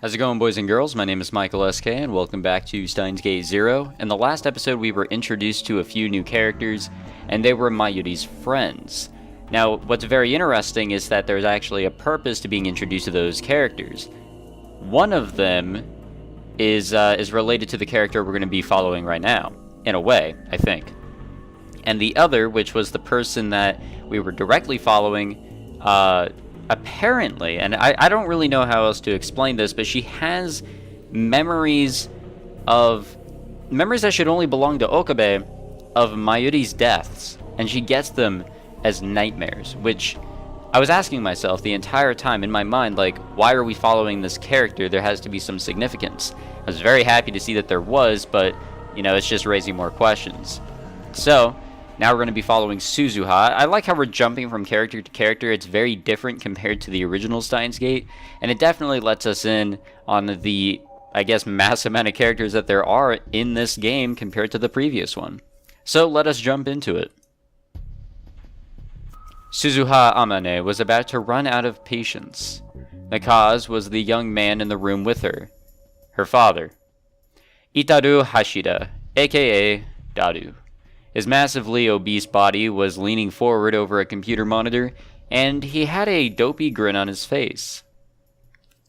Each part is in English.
How's it going, boys and girls? My name is Michael SK, and welcome back to Steins Gate Zero. In the last episode, we were introduced to a few new characters, and they were Mayuri's friends. Now, what's very interesting is that there's actually a purpose to being introduced to those characters. One of them is related to the character we're going to be following right now, in a way, I think. And the other, which was the person that we were directly following, apparently, and I don't really know how else to explain this, but she has memories that should only belong to Okabe of Mayuri's deaths, and she gets them as nightmares, which I was asking myself the entire time in my mind, like, why are we following this character? There has to be some significance. I was very happy to see that there was, but, you know, it's just raising more questions. So, now we're going to be following Suzuha. I like how we're jumping from character to character. It's very different compared to the original Steins Gate, and it definitely lets us in on the, I guess, mass amount of characters that there are in this game compared to the previous one. So let us jump into it. Suzuha Amane was about to run out of patience. Nakaz was the young man in the room with her. Her father. Itaru Hashida, aka Daru. His massively obese body was leaning forward over a computer monitor, and he had a dopey grin on his face.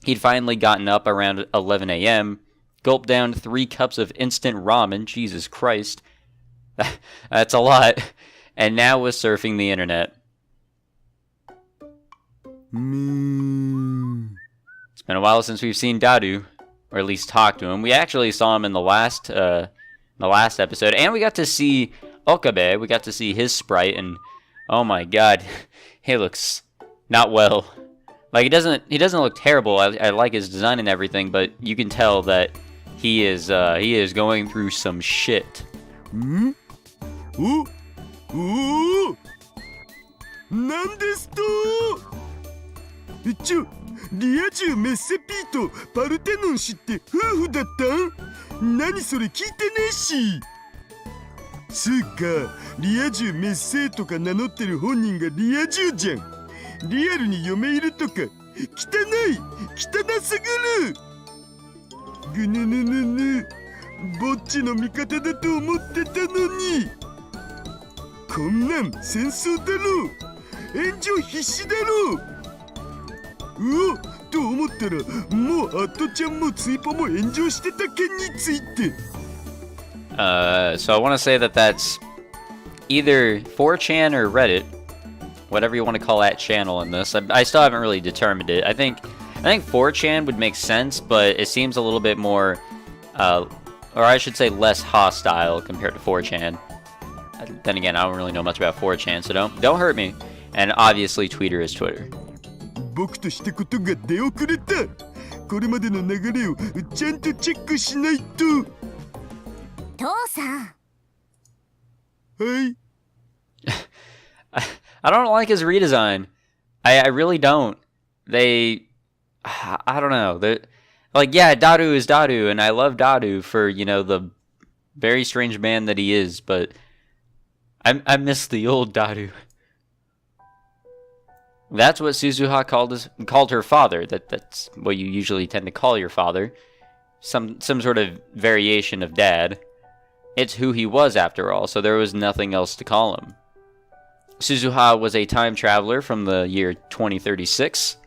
He'd finally gotten up around 11 a.m., gulped down 3 cups of instant ramen, Jesus Christ, that's a lot, and now was surfing the internet. It's been a while since we've seen Daru, or at least talked to him. We actually saw him in the last episode, and we got to see Okabe. We got to see his sprite, and oh my god, he looks not well. Like, he doesn't look terrible. I like his design and everything, but you can tell that he is going through some shit.リア充メッセピーとパルテノン氏って夫婦だったん？何それ聞いてねえし。つうか、リア充メッセとか名乗ってる本人がリア充じゃん。リアルに嫁いるとか、汚すぎる。ぐぬぬぬぬ、ぼっちの味方だと思ってたのに。こんなん戦争だろ。炎上必至だろ。うおっと思ったらもうアットちゃんもツイポも炎上してた件について。So I want to say that that's either 4chan or Reddit, whatever you want to call that channel in this. I still haven't really determined it. I think 4chan would make sense, but it seems a little bit more, or I should say less hostile compared to 4chan. Then again, I don't really know much about 4chan, so don't hurt me. And obviously Twitter is Twitter. 僕としたことが出遅れた。これまでの流れをちゃんとチェックしないと。父さん。はい。I don't like his redesign. I really don't. I don't know. They're, like, yeah, Daru is Daru, and I love Daru for, you know, the very strange man that he is, but I miss the old Daru. That's what Suzuha called her father. That's what you usually tend to call your father. Some sort of variation of dad. It's who he was after all, so there was nothing else to call him. Suzuha was a time traveler from the year 2036,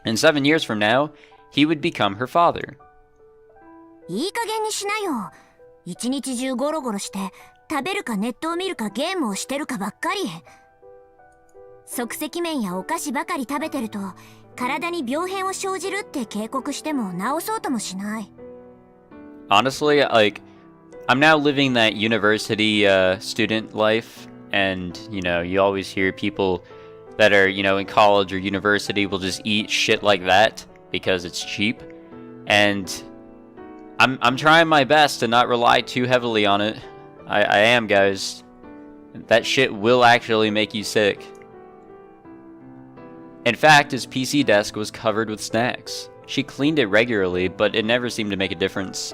and 7 years from now, he would become her father. いい加減にしなよ。一日中ゴロゴロして食べるかネットを見るかゲームをしてるかばっかり。即席麺やお菓子ばかり食べてると体に病変を生じるって警告しても治そうともしない。Honestly, like, I'm now living that university student life, and, you know, you always hear people that are, you know, in college or university will just eat shit like that because it's cheap, and I'm trying my best to not rely too heavily on it. I am, guys. That shit will actually make you sick. In fact, his PC desk was covered with snacks. She cleaned it regularly, but it never seemed to make a difference.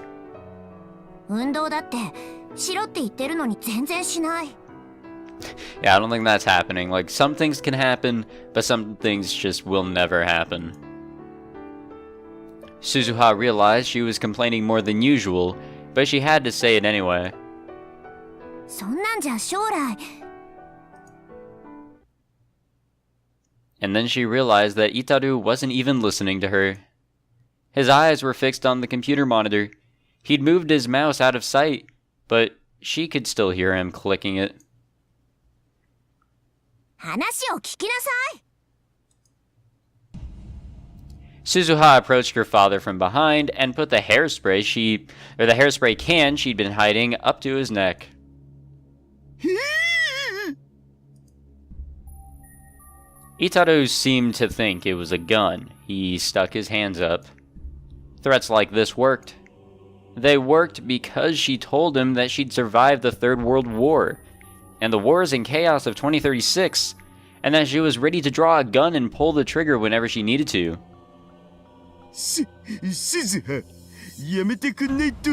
運動だってしろって言ってるのに全然しない。Yeah, I don't think that's happening. Like, some things can happen, but some things just will never happen. Suzuha realized she was complaining more than usual, but she had to say it anyway. そんなんじゃ将来 And then she realized that Itaru wasn't even listening to her. His eyes were fixed on the computer monitor. He'd moved his mouse out of sight, but she could still hear him clicking it. 話を聞きなさい Suzuha approached her father from behind and put the hairspray can she'd been hiding up to his neck. Itaru seemed to think it was a gun. He stuck his hands up. Threats like this worked. They worked because she told him that she'd survived the Third World War, and the wars and chaos of 2036, and that she was ready to draw a gun and pull the trigger whenever she needed to. すずは、やめてくんないと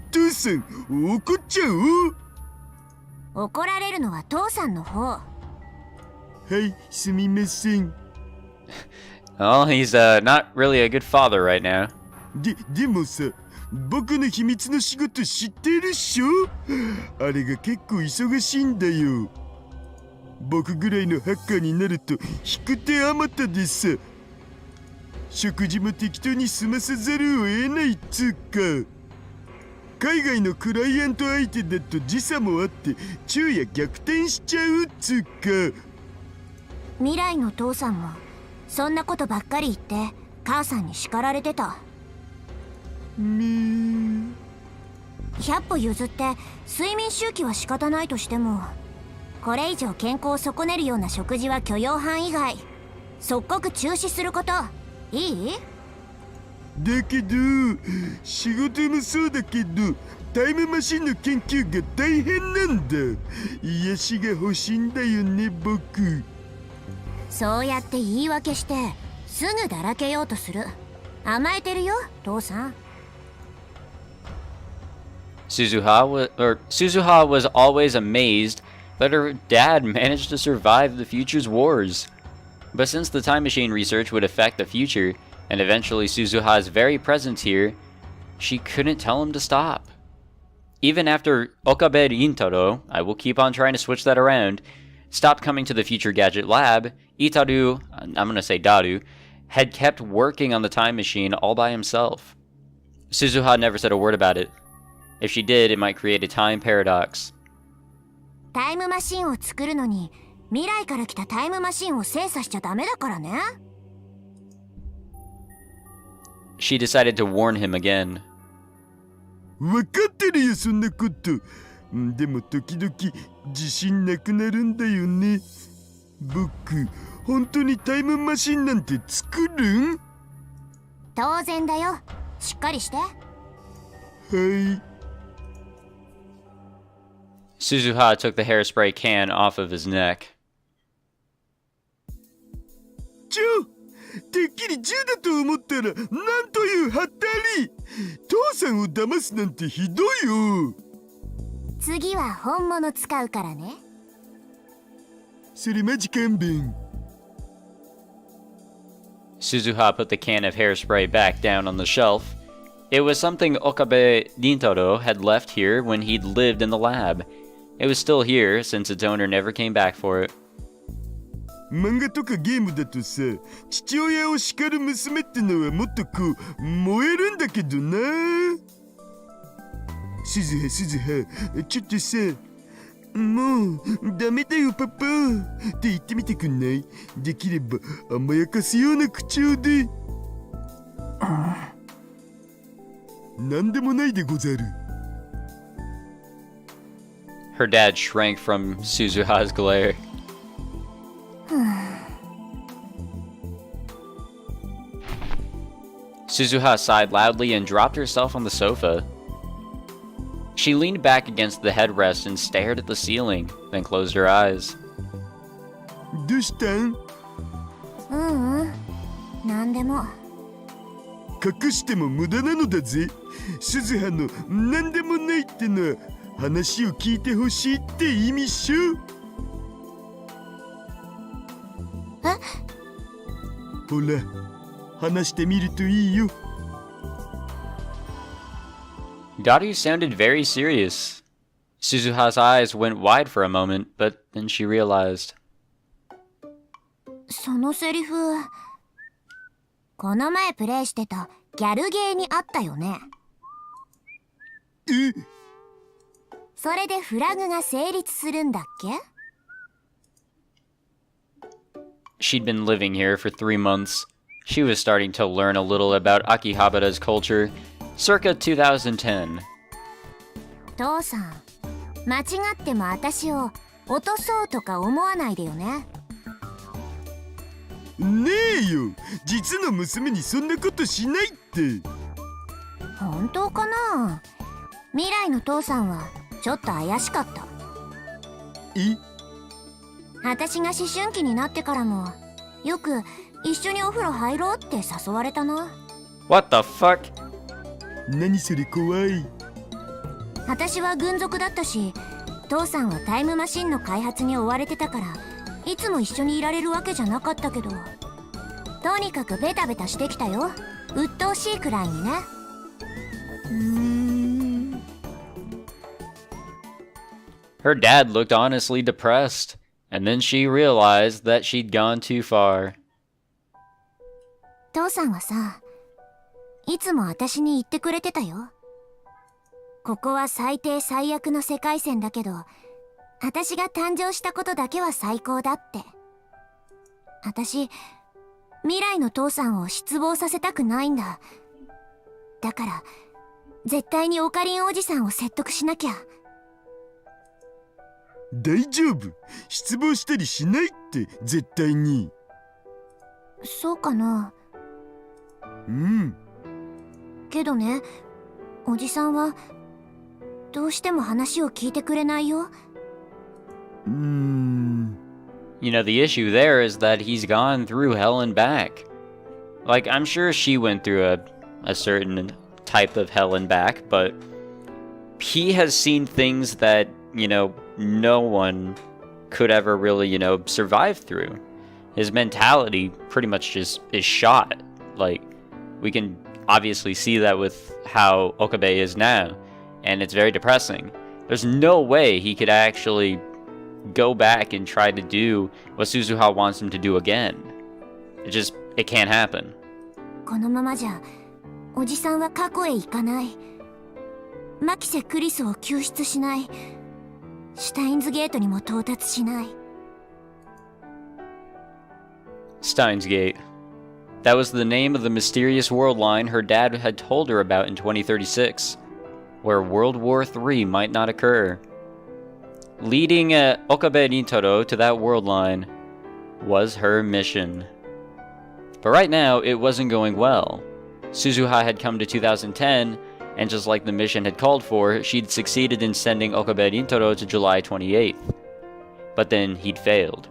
父さん怒っちゃう。怒られるのは父さんの方はい、すみません。Well, he's not really a good father right now. でもさ、僕の秘密の仕事知ってるっしょ？あれが結構忙しいんだよ。僕ぐらいのハッカーになると引く手あまたでさ。食事も適当に済ませざるを得ないっつうか。海外のクライアント相手だと時差もあって昼夜逆転しちゃうっつうか。未来の父さんもそんなことばっかり言って母さんに叱られてた。100歩譲って睡眠周期は仕方ないとしても、これ以上健康を損ねるような食事は許容範囲外、即刻中止すること。いい？だけど仕事もそうだけどタイムマシンの研究が大変なんだ。癒しが欲しいんだよね僕。そうやって言い訳してすぐだらけようとする。甘えてるよ父さん。Suzuha was always amazed that her dad managed to survive the future's wars. But since the time machine research would affect the future, and eventually Suzuha's very presence here, she couldn't tell him to stop. Even after Okabe Rintaro, I will keep on trying to switch that around, stopped coming to the Future Gadget Lab, Itaru, I'm gonna say Daru, had kept working on the time machine all by himself. Suzuha never said a word about it. If she did, it might create a time paradox. タイムマシンを作るのに未来から来たタイムマシンを精査しちゃダメだからね。She decided to warn him again. わかってるよそんなこと。でも時々自信なくなるんだよね。僕本当にタイムマシンなんて作るん？当然だよ。しっかりして。はい。Suzuha took the hairspray can off of his neck. てっきり銃だと思ったらなんというはったり。父さんを騙すなんてひどいよ。次は本物使うからね。それマジ勘弁。Suzuha put the can of hairspray back down on the shelf. It was something Okabe Rintaro had left here when he'd lived in the lab. It was still here since its owner never came back for it. 漫画とかゲームだとさ、父親を叱る娘ってのはもっとこう燃えるんだけどな。すずは、ちょっとさ、もうダメだよパパって言ってみてくんない？できれば甘やかすような口調で。なんでもないでござる。Her dad shrank from Suzuha's glare. Suzuha sighed loudly and dropped herself on the sofa. She leaned back against the headrest and stared at the ceiling, then closed her eyes. どうしたん？なんでも。隠しても無駄なのだぜ。すずはのなんでもないってのは話を聞いてほしいって意味っしょ。ほら、話してみるといいよ。Daru sounded very serious. Suzuha's eyes went wide for a moment, but then she realized. そのセリフ、この前プレイしてたギャルゲーにあったよね。え、それでフラグが成立するんだっけ？ She'd been living here for 3 months. She was starting to learn a little about Akihabara's culture, circa 2010. 父さん、間違っても私を落とそうとか思わないでよね。ねえよ、実の娘にそんなことしないって。本当かな？未来の父さんはちょっと怪しかった。え？私が思春期になってからもよく一緒にお風呂入ろうって誘われたな。 What the fuck? 何それ怖い。私は軍属だったし、父さんはタイムマシンの開発に追われてたからいつも一緒にいられるわけじゃなかったけど、とにかくベタベタしてきたよ。鬱陶しいくらいにね。Her dad looked honestly depressed, and then she realized that she'd gone too far. 父さんはさ、いつも私に言ってくれてたよ。ここは最低最悪の世界線だけど、私が誕生したことだけは最高だって。私、未来の父さんを失望させたくないんだ。だから、絶対にオカリンおじさんを説得しなきゃ。大丈夫、失望したりしないって絶対に。そうかな。うん。けどね、おじさんはどうしても話を聞いてくれないよ。You know, the issue there is that he's gone through hell and back. Like, I'm sure she went through a certain type of hell and back, but he has seen things that, you know, no one could ever really, you know, survive through. His mentality pretty much just is shot. Like, we can obviously see that with how Okabe is now, and it's very depressing. There's no way he could actually go back and try to do what Suzuha wants him to do again. It can't happen. このままじゃ、おじさんは過去へ行かない。マキセ・クリスを救出しない。シュタインズゲートにも到達しない。Steins Gate. That was the name of the mysterious world line her dad had told her about in 2036, where World War III might not occur. Leading Okabe Rintaro to that world line was her mission. But right now, it wasn't going well. Suzuha had come to 2010, and just like the mission had called for, she'd succeeded in sending Okabe Rintaro to July 28th. But then he'd failed.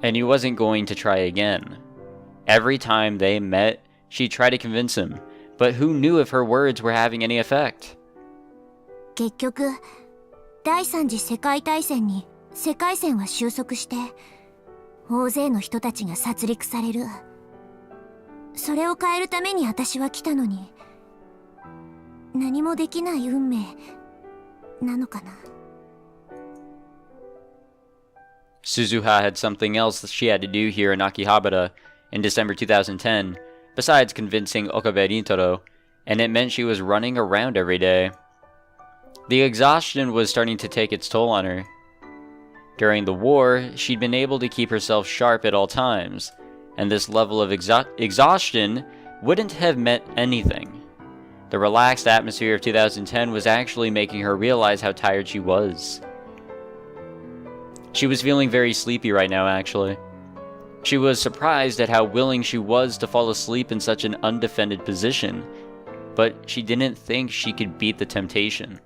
And he wasn't going to try again. Every time they met, she'd try to convince him, but who knew if her words were having any effect? 結局、第三次世界大戦に世界線は収束して、大勢の人たちが殺戮される。それを変えるために私は来たのに、何もできない運命なのかな。Suzuha had something else that she had to do here in Akihabara in December 2010, besides convincing Okabe Rintaro, and it meant she was running around every day. The exhaustion was starting to take its toll on her. During the war, she'd been able to keep herself sharp at all times, and this level of exhaustion wouldn't have meant anything. The relaxed atmosphere of 2010 was actually making her realize how tired she was. She was feeling very sleepy right now, actually. She was surprised at how willing she was to fall asleep in such an undefended position, but she didn't think she could beat the temptation.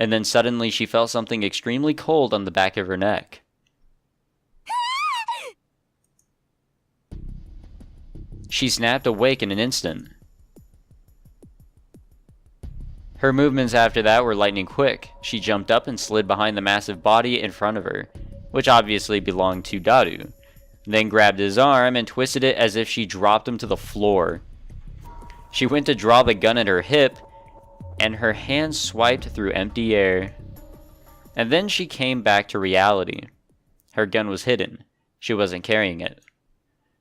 And then suddenly she felt something extremely cold on the back of her neck. She snapped awake in an instant. Her movements after that were lightning quick. She jumped up and slid behind the massive body in front of her, which obviously belonged to Daru, then grabbed his arm and twisted it as if she dropped him to the floor. She went to draw the gun at her hip, and her hand swiped through empty air. And then she came back to reality. Her gun was hidden. She wasn't carrying it.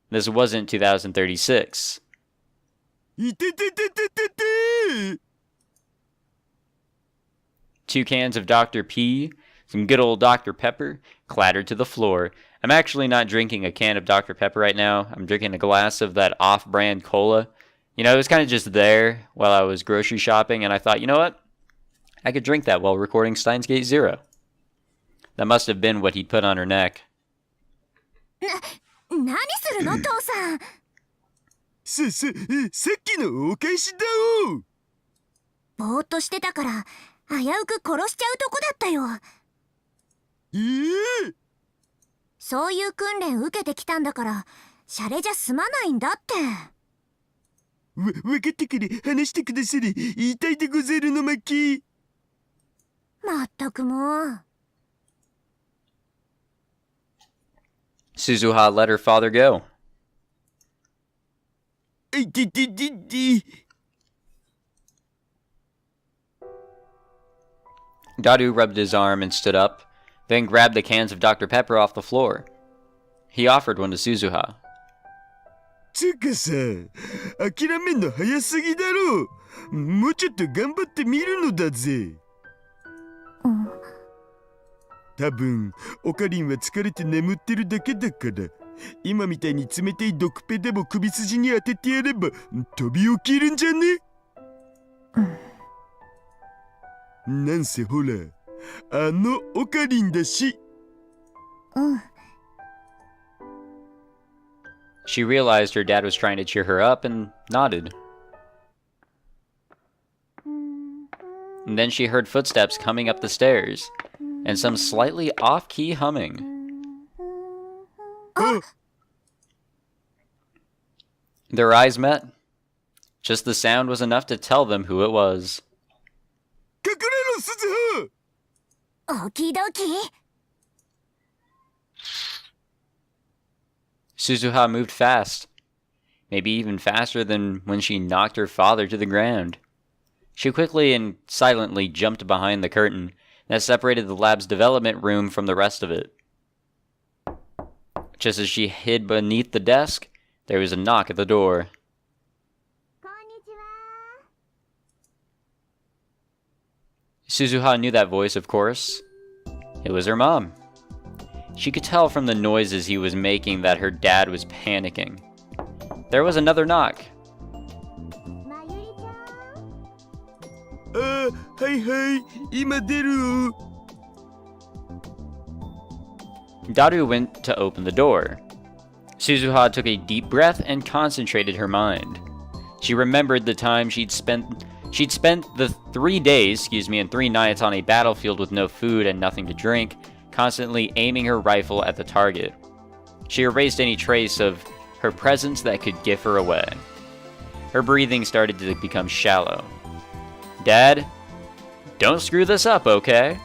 This wasn't 2036. いてててててて 2 cans of Dr. P, some good old Dr. Pepper, clattered to the floor. I'm actually not drinking a can of Dr. Pepper right now. I'm drinking a glass of that off-brand cola. You know, it was kind of just there while I was grocery shopping, and I thought, you know what? I could drink that while recording Steins Gate Zero. That must have been what he'd put on her neck. 何するの父さん。さっきのお返しだお。ぼーっとしてたから危うく殺しちゃうとこだったよ。そういう訓練受けてきたんだからシャレじゃ済まないんだって。わかったから話してくださり。言いたいでござるの巻。まったくもう。Suzuha let her father go. Daru rubbed his arm and stood up, then grabbed the cans of Dr. Pepper off the floor. He offered one to Suzuha. つうかさ、諦めんの早すぎだろ。もうちょっと頑張ってみるのだぜ。多分オカリンは疲れて眠ってるだけだから、今みたいに冷たい毒ペでも首筋に当ててやれば飛び起きるんじゃね？なんせほら、あのオカリンだし。She realized her dad was trying to cheer her up and nodded. And then she heard footsteps coming up the stairs, and some slightly off-key humming. Their eyes met. Just the sound was enough to tell them who it was. 隠れろ、鈴葉。オキドキ。Suzuha moved fast, maybe even faster than when she knocked her father to the ground. She quickly and silently jumped behind the curtain that separated the lab's development room from the rest of it. Just as she hid beneath the desk, there was a knock at the door. Suzuha knew that voice, of course. It was her mom. She could tell from the noises he was making that her dad was panicking. There was another knock. はいはい、今出る。Daru went to open the door. Suzuha took a deep breath and concentrated her mind. She remembered the time she'd spent the 3 days, and 3 nights on a battlefield with no food and nothing to drink, constantly aiming her rifle at the target. She erased any trace of her presence that could give her away. Her breathing started to become shallow. Dad, don't screw this up, okay?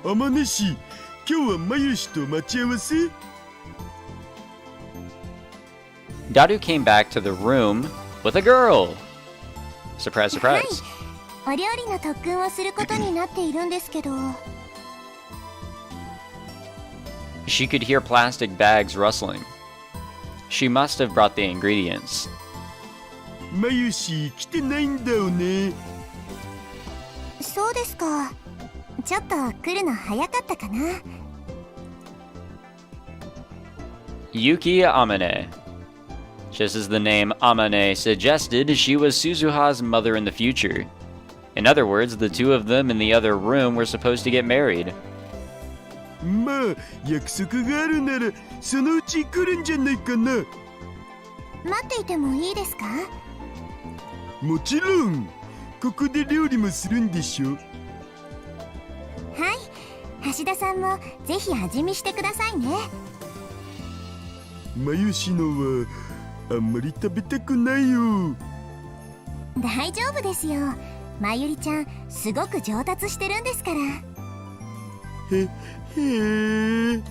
あまねし、今日はまゆしと待ち合わせ？ Daru came back to the room with a girl. Surprise, surprise. お料理の特訓をすることになっているんですけど。She could hear plastic bags rustling. She must have brought the ingredients. まゆし、来てないんだよね。そうですか。ちょっと来るの早かったかな。Yuki Amane. Just as the name Amane suggested, she was Suzuha's mother in the future. In other words, the two of them in the other room were supposed to get married. まあ、約束があるなら、そのうち来るんじゃないかな。待っていてもいいですか？もちろん。ここで料理もするんでしょ。はい、橋田さんもぜひ味見してくださいね。まゆしのはあんまり食べたくないよ。大丈夫ですよ。まゆりちゃんすごく上達してるんですから。へへ。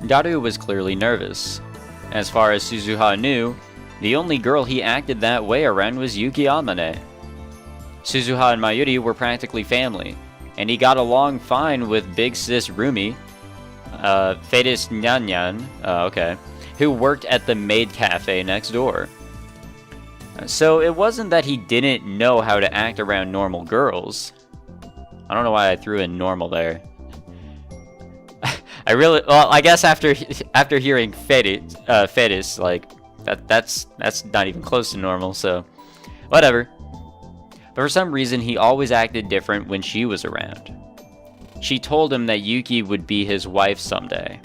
Daru was clearly nervous. As far as Suzuha knew, The only girl he acted that way around was Yuki Amane. Suzuha and Mayuri were practically family, and he got along fine with big sis Rumi, Fetis Nyanyan, who worked at the maid cafe next door. So it wasn't that he didn't know how to act around normal girls. I don't know why I threw in normal there. I guess after hearing fetis, like that's not even close to normal, so whatever. But for some reason he always acted different when she was around. She told him that Yuki would be his wife someday.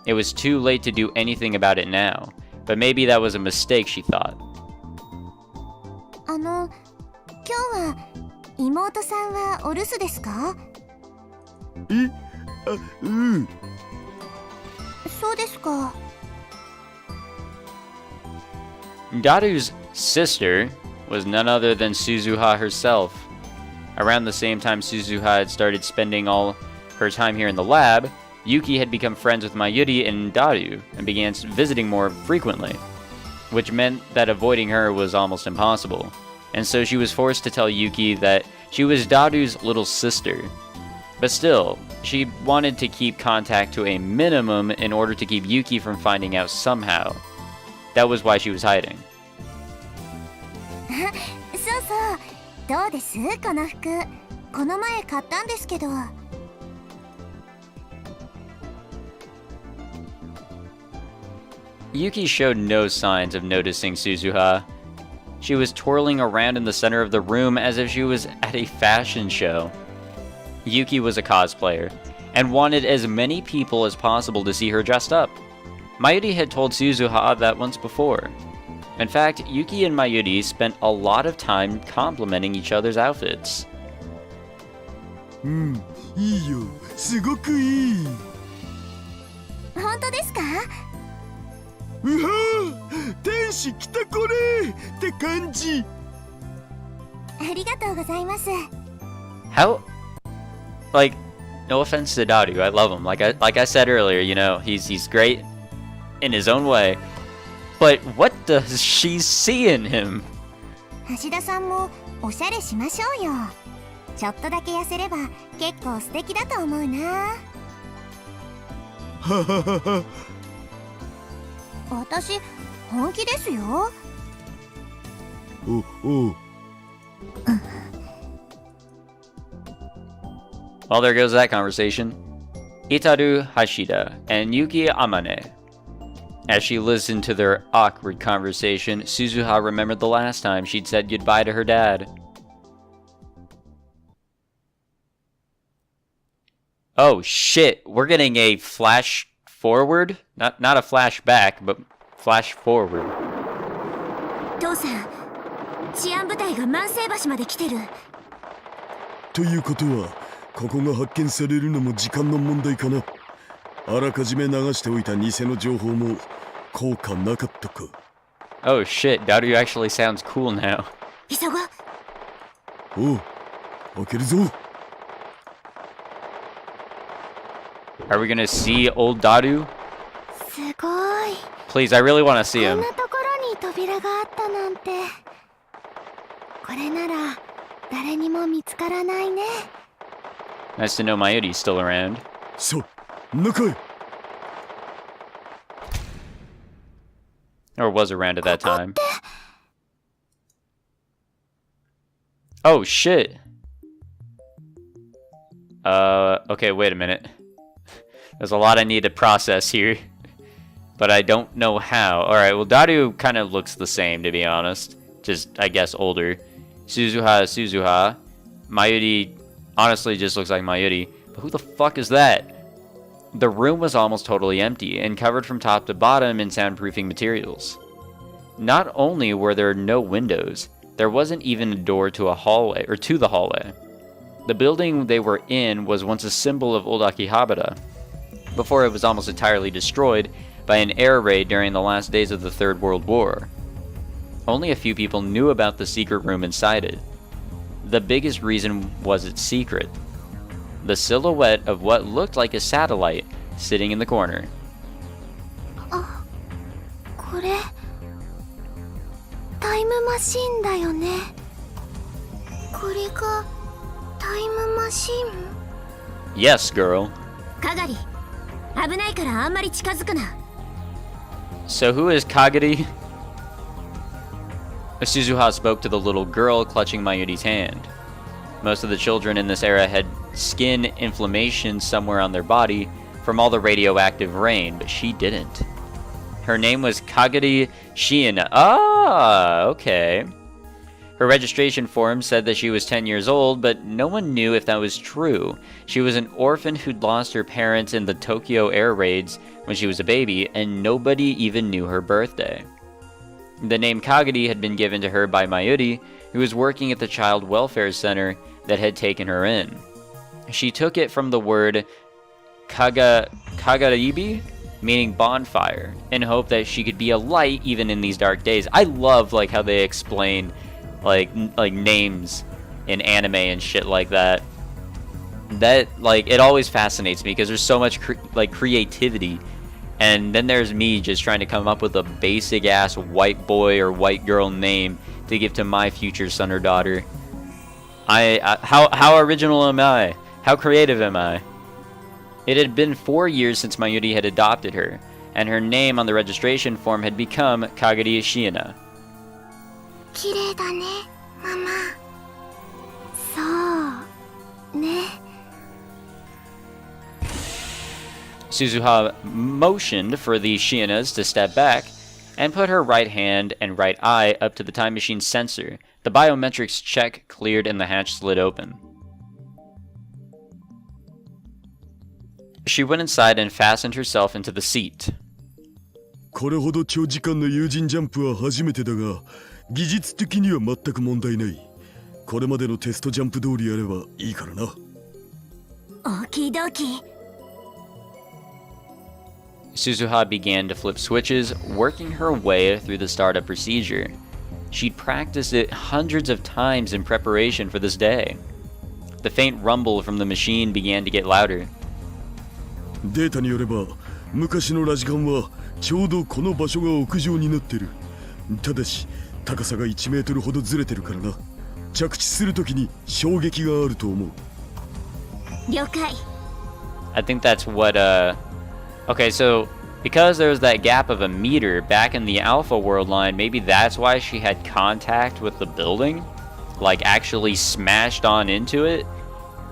It was too late to do anything about it now, but maybe that was a mistake, she thought. 今日は妹さんはお留守ですか？そうですか。Daru's sister was none other than Suzuha herself. Around the same time Suzuha had started spending all her time here in the lab, Yuki had become friends with Mayuri and Daru and began visiting more frequently, which meant that avoiding her was almost impossible. And so she was forced to tell Yuki that she was Daru's little sister. But still, she wanted to keep contact to a minimum in order to keep Yuki from finding out somehow. That was why she was hiding. そうそう。どうですこの服。この前買ったんですけど。Yuki showed no signs of noticing Suzuha. She was twirling around in the center of the room as if she was at a fashion show. Yuki was a cosplayer, and wanted as many people as possible to see her dressed up. Mayuri had told Suzuha that once before. In fact, Yuki and Mayuri spent a lot of time complimenting each other's outfits. いいよ。すごくいい。本当ですか？うわー、天使来たこれって感じ。ありがとうございます。 How? Like, no offense to Daru, I love him. Like I said earlier, you know, he's great in his own way. But what does she see in him? 橋田さんもおしゃれしましょうよ。ちょっとだけ痩せれば結構素敵だと思うな。はははは。私本気ですよ。おう。Well, there goes that conversation. Itaru Hashida and Yuki Amane. As she listened to their awkward conversation, Suzuha remembered the last time she'd said goodbye to her dad. Oh shit, we're getting a flash forward? Not a flashback, but flash forward. 父さん、治安部隊が万世橋まで来てる。ということは、ここが発見されるのも時間の問題かな。あらかじめ流しておいた偽の情報も効果なかったか。Oh shit, Daru actually sounds cool now. 急ごう。おう、開けるぞ。Are we gonna see old Daru? すごい。 Please, I really want to see こ him. んなところに扉があったなんて。これなら誰にも見つからないね。Nice to know Mayuri's still around. さあ、中へ。Or was around at that time. Oh shit. Okay, wait a minute. There's a lot I need to process here. But I don't know how. Alright, well Daru kind of looks the same, to be honest. Just, I guess, older. Suzuha is Suzuha. Mayuri honestly just looks like Mayuri. But who the fuck is that? The room was almost totally empty and covered from top to bottom in soundproofing materials. Not only were there no windows, there wasn't even a door to a hallway, or to the hallway. The building they were in was once a symbol of old Akihabara, before it was almost entirely destroyed by an air raid during the last days of the Third World War. Only a few people knew about the secret room inside it. The biggest reason was its secret: the silhouette of what looked like a satellite sitting in the corner. あ、これタイムマシンだよね。これがタイムマシン？ Yes, girl. かがり、危ないからあんまり近づくな。 So who is Kagari? Suzuha spoke to the little girl clutching Mayuri's hand. Most of the children in this era had skin inflammation somewhere on their body from all the radioactive rain, but she didn't. Her name was Kagari Shiina. Ah, okay. Her registration form said that she was 10 years old, but no one knew if that was true. She was an orphan who'd lost her parents in the Tokyo air raids when she was a baby, and nobody even knew her birthday. The name Kagari had been given to her by Mayuri, who was working at the child welfare center that had taken her in. She took it from the word Kagaribi, meaning bonfire, in hope that she could be a light even in these dark days. I love like how they explain like names in anime and shit like that. That like it always fascinates me because there's so much creativity, and then there's me just trying to come up with a basic ass white boy or white girl name to give to my future son or daughter. How original am I? How creative am I? It had been 4 years since Mayuri had adopted her, and her name on the registration form had become Kagari Shiina. 綺麗だね、ママ。そうね。 Suzuha motioned for the Shiinas to step back and put her right hand and right eye up to the time machine's sensor. The biometrics check cleared and the hatch slid open. She went inside and fastened herself into the seat. これほど長時間の有人ジャンプは初めてだが、技術的には全く問題ない。これまでのテストジャンプ通りやればいいからな。Okie dokie. Suzuha began to flip switches, working her way through the startup procedure. She'd practiced it hundreds of times in preparation for this day. The faint rumble from the machine began to get louder. データによれば、昔のラジカンはちょうどこの場所が屋上になってる。ただし、高さが1メートルほどずれてるからな。着地するときに衝撃があると思う。了解。 I think that's what, Okay, so because there was that gap of a meter back in the Alpha World line, maybe that's why she had contact with the building? Like, actually smashed on into it?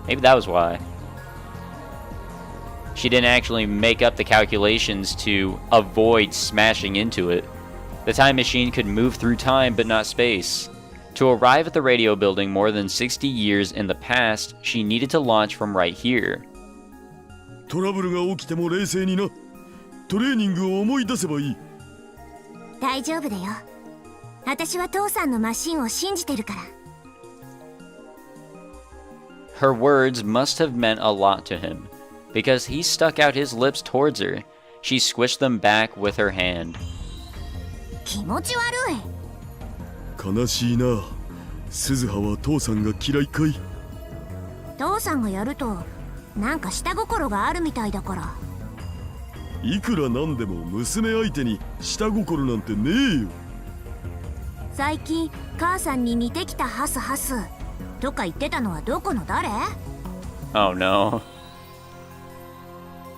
Maybe that was why. She didn't actually make up the calculations to avoid smashing into it. The time machine could move through time but not space. To arrive at the radio building more than 60 years in the past, she needed to launch from right here. トラブルが起きても冷静にな。トレーニングを思い出せばいい。大丈夫だよ。私は父さんのマシンを信じてるから。Her words must have meant a lot to him, because he stuck out his lips towards her. She squished them back with her hand. 気持ち悪い。悲しいな。鈴葉は父さんが嫌いかい？父さんがやるとなんか下心があるみたいだから。いくらなんでも娘相手に下心なんてねえよ。最近母さんに似てきたハスハスとか言ってたのはどこの誰？ Oh no.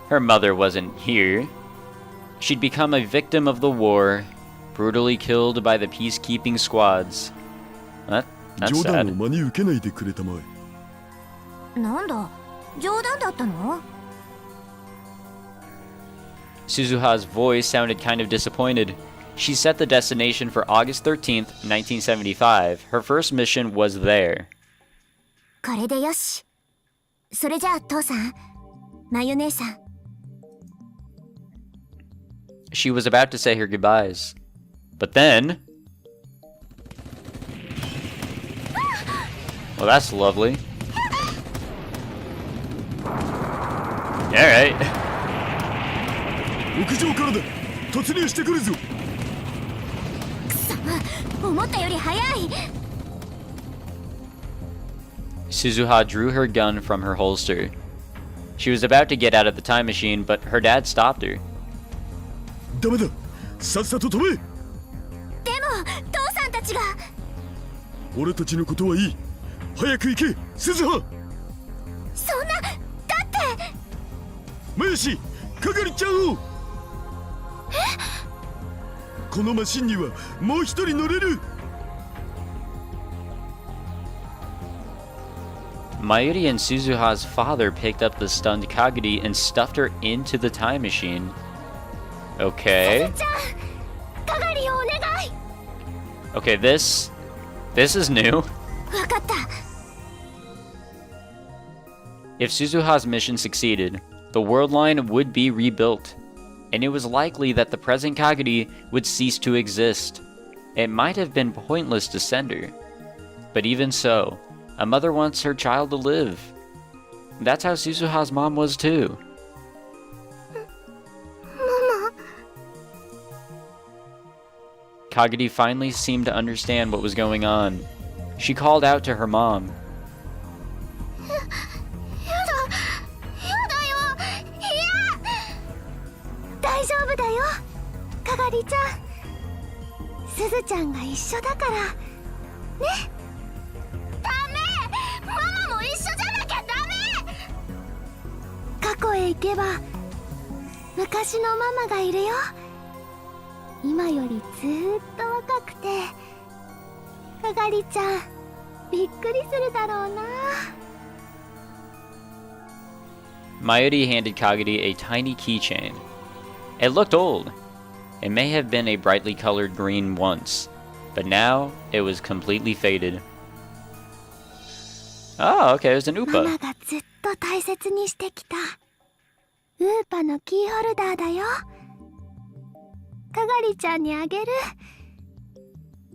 Her mother wasn't here. She'd become a victim of the war, brutally killed by the peacekeeping squads. That's 冗談を sad. 真に受けないでくれたまえ。なんだ、冗談だったの？ Suzuha's voice sounded kind of disappointed. She set the destination for August 13th, 1975. Her first mission was there. これでよし。それじゃあ父さん、マヨ姉さん。She was about to say her goodbyes. But then... Well, that's lovely. Alright. 屋上からだ。突入してくるぞ。くそ、思ったより早い。Suzuha drew her gun from her holster. She was about to get out of the time machine, but her dad stopped her. ダメだ。さっさと飛べ。でも父さんたちちが。俺たちのことはいい。早く行け、鈴葉。そんな、だって。マヤシ、係ちゃんを。このマシンにはもう一人乗れる。Mayuri and Suzuha's father picked up the stunned Kagari and stuffed her into the time machine. Okay. ちゃん、係をお願い。 Okay, this is new. わかった。 If Suzuha's mission succeeded, the world line would be rebuilt, and it was likely that the present Kagari would cease to exist. It might have been pointless to send her, but even so, a mother wants her child to live. That's how Suzuha's mom was too. Kagari finally seemed to understand what was going on. She called out to her mom. 大丈夫だよ、係ちゃん。すずちゃんが一緒だからね。ダメ、ママも一緒じゃなきゃダメ。過去へ行けば昔のママがいるよ。今よりずーっと若くて、係ちゃんびっくりするだろうな。 Mayuri handed Kagari a tiny keychain. It looked old. It may have been a brightly colored green once, but now it was completely faded. Oh, okay, it was an マ Upa. マがずっと大切にしてきたウーパのキーホルダーだよ。係ちゃんにあげる。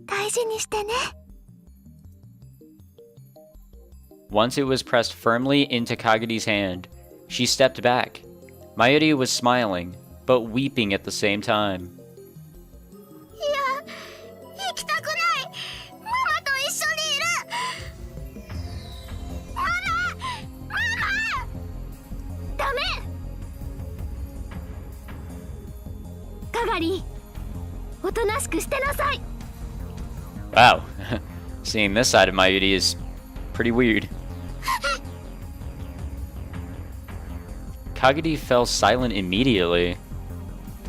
大事にしてね。 Once it was pressed firmly into Kagari's hand, she stepped back. Mayuri was smiling, but weeping at the same time. いや、行きたくない。ママと一緒にいる。ママ、ママ。ダメ。係、おとなしくしてなさい。 Wow, seeing this side of Mayuri is pretty weird. Kagari fell silent immediately.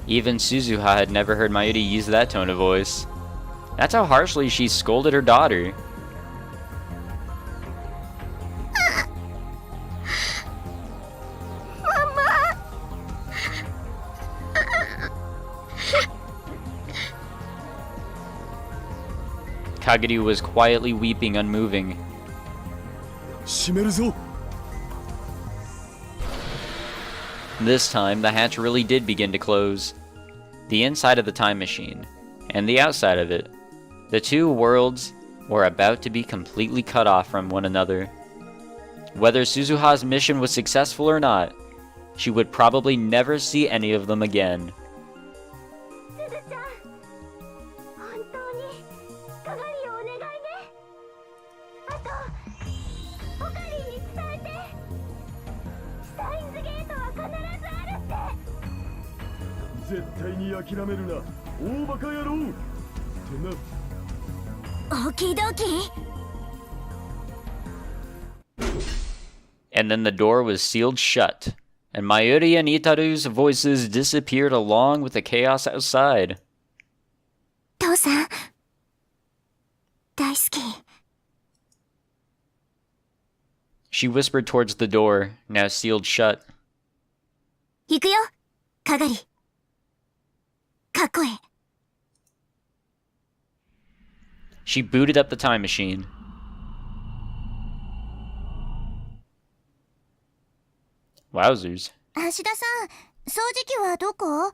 Even Suzuha had never heard Mayuri use that tone of voice. That's how harshly she scolded her daughter. Kagari was quietly weeping, unmoving. 閉めるぞ。 This time, the hatch really did begin to close. The inside of the time machine, and the outside of it. The two worlds were about to be completely cut off from one another. Whether Suzuha's mission was successful or not, she would probably never see any of them again. すずちゃん、本当に係をお願いね。あと、オカリンに伝えて。スタインズゲートは必ずあるって。絶対に諦めるな、大バカ野郎。ってな。オーキードーキー。 And then the door was sealed shut, and Mayuri and Itaru's voices disappeared along with the chaos outside. 父さん、大好き。 She whispered towards the door, now sealed shut. 行くよ、係。過去へ。 She booted up the time machine. Wowzers. 橋田さん、掃除機はどこ？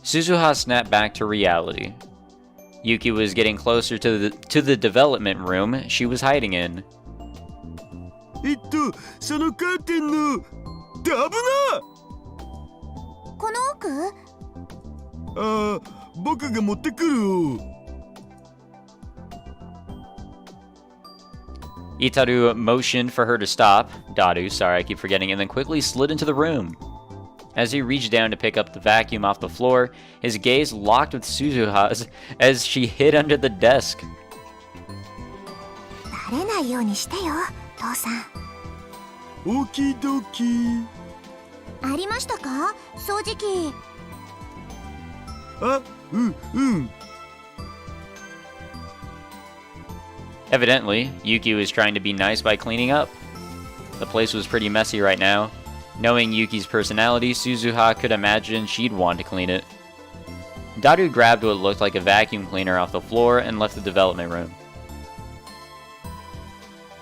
Suzuha snapped back to reality. Yuki was getting closer to the development room she was hiding in. そのカーテンのダブな。この奥？ああ、僕が持ってくる。 Itaru motioned for her to stop. Daru, sorry, I keep forgetting, and then quickly slid into the room. As he reached down to pick up the vacuum off the floor, his gaze locked with Suzuha's as she hid under the desk. バレないようにしてよ、父さん。オキドキ。ありましたか、掃除機。あ、うん。Evidently, Yuki was trying to be nice by cleaning up. The place was pretty messy right now. Knowing Yuki's personality, Suzuha could imagine she'd want to clean it. Daru grabbed what looked like a vacuum cleaner off the floor and left the development room.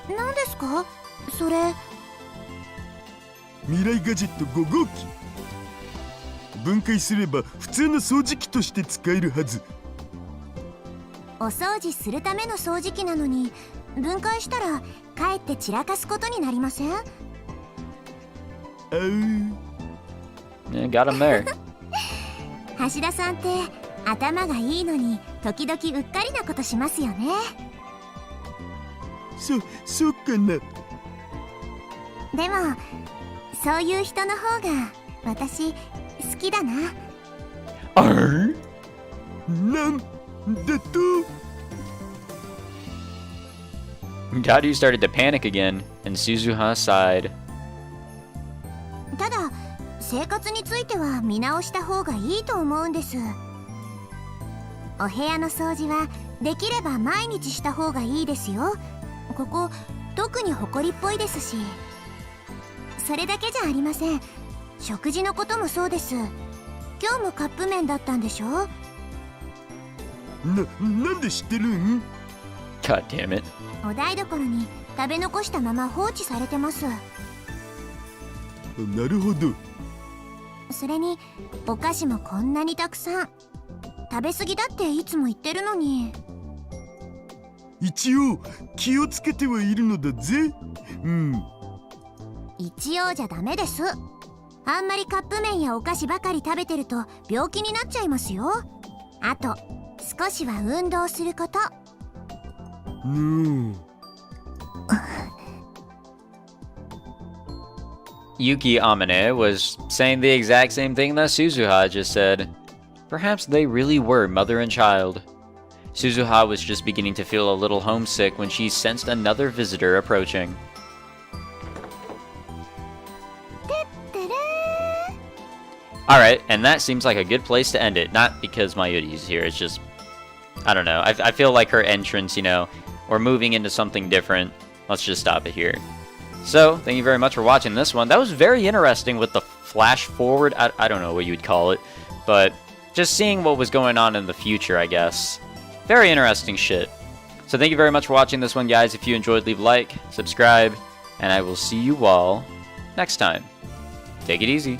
何ですか、それ。未来ガジェット5号機。分解すれば普通の掃除機として使えるはず。お掃除するための掃除機なのに、分解したらかえって散らかすことになりません？Yeah, got him there. 橋田さんって頭がいいのに時々うっかりなことしますよね。そうかな。でもそういう人の方が私好きだな。なんだと。Daru started to panic again, and Suzuha sighed. ただ生活については見直した方がいいと思うんです。お部屋の掃除はできれば毎日した方がいいですよ。ここ特に埃っぽいですし。それだけじゃありません。食事のこともそうです。今日もカップ麺だったんでしょ。なんで知ってるん？ God damn it. お台所に食べ残したまま放置されてます。なるほど。それにお菓子もこんなにたくさん。食べ過ぎだっていつも言ってるのに。一応気をつけてはいるのだぜ。一応じゃダメです。あんまりカップ麺やお菓子ばかり食べてると病気になっちゃいますよ。あと少しは運動すること。Yuki Amane was saying the exact same thing that Suzuha just said. Perhaps they really were mother and child. Suzuha was just beginning to feel a little homesick when she sensed another visitor approaching. Alright, and that seems like a good place to end it. Not because Mayuri's here, it's just... I don't know. I feel like her entrance, you know, we're moving into something different. Let's just stop it here. So, thank you very much for watching this one. That was very interesting with the flash forward. I don't know what you would call it. But just seeing what was going on in the future, I guess. Very interesting shit. So thank you very much for watching this one, guys. If you enjoyed, leave a like, subscribe, and I will see you all next time. Take it easy.